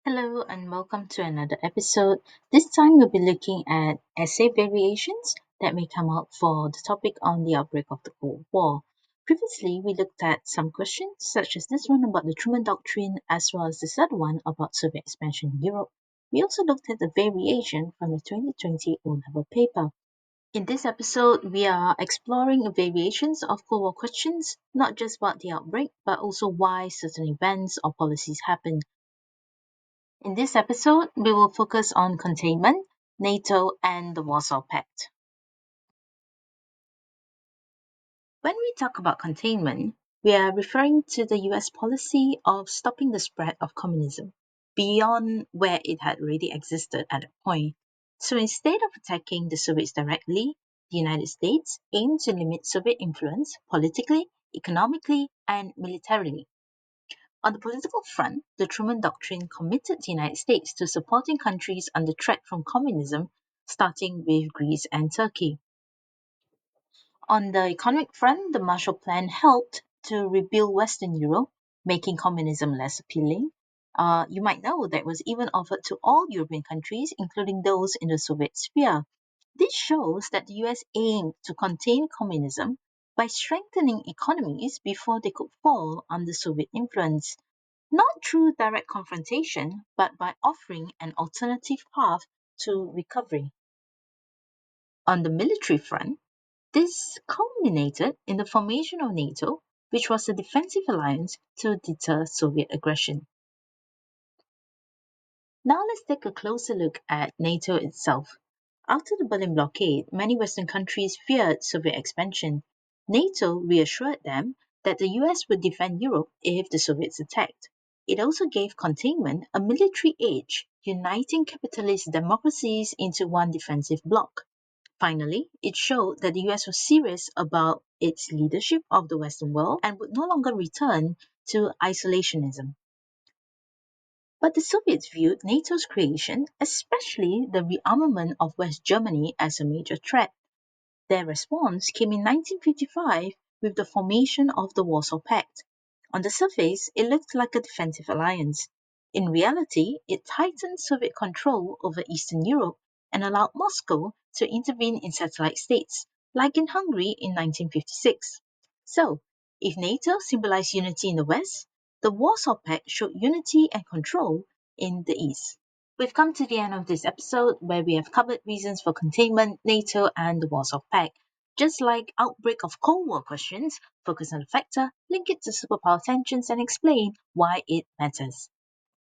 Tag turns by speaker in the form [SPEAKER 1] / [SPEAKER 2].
[SPEAKER 1] Hello and welcome to another episode. This time we'll be looking at essay variations that may come out for the topic on the outbreak of the Cold War. Previously, we looked at some questions such as this one about the Truman Doctrine as well as this other one about Soviet expansion in Europe. We also looked at the variation from the 2020 O-level paper. In this episode, we are exploring variations of Cold War questions, not just about the outbreak, but also why certain events or policies happened. In this episode, we will focus on containment, NATO, and the Warsaw Pact. When we talk about containment, we are referring to the US policy of stopping the spread of communism beyond where it had already existed at that point. So instead of attacking the Soviets directly, the United States aimed to limit Soviet influence politically, economically, and militarily. On the political front, the Truman Doctrine committed the United States to supporting countries under threat from communism, starting with Greece and Turkey. On the economic front, the Marshall Plan helped to rebuild Western Europe, making communism less appealing. You might know that it was even offered to all European countries, including those in the Soviet sphere. This shows that the US aimed to contain communism by strengthening economies before they could fall under Soviet influence. Not through direct confrontation, but by offering an alternative path to recovery. On the military front, this culminated in the formation of NATO, which was a defensive alliance to deter Soviet aggression. Now let's take a closer look at NATO itself. After the Berlin blockade, many Western countries feared Soviet expansion. NATO reassured them that the US would defend Europe if the Soviets attacked. It also gave containment a military edge, uniting capitalist democracies into one defensive bloc. Finally, it showed that the US was serious about its leadership of the Western world and would no longer return to isolationism. But the Soviets viewed NATO's creation, especially the rearmament of West Germany, as a major threat. Their response came in 1955 with the formation of the Warsaw Pact. On the surface, it looked like a defensive alliance. In reality, it tightened Soviet control over Eastern Europe and allowed Moscow to intervene in satellite states, like in Hungary in 1956. So, if NATO symbolized unity in the West, the Warsaw Pact showed unity and control in the East. We've come to the end of this episode where we have covered reasons for containment, NATO, and the Warsaw Pact. Just like Outbreak of Cold War questions, focus on the factor, link it to superpower tensions, and explain why it matters.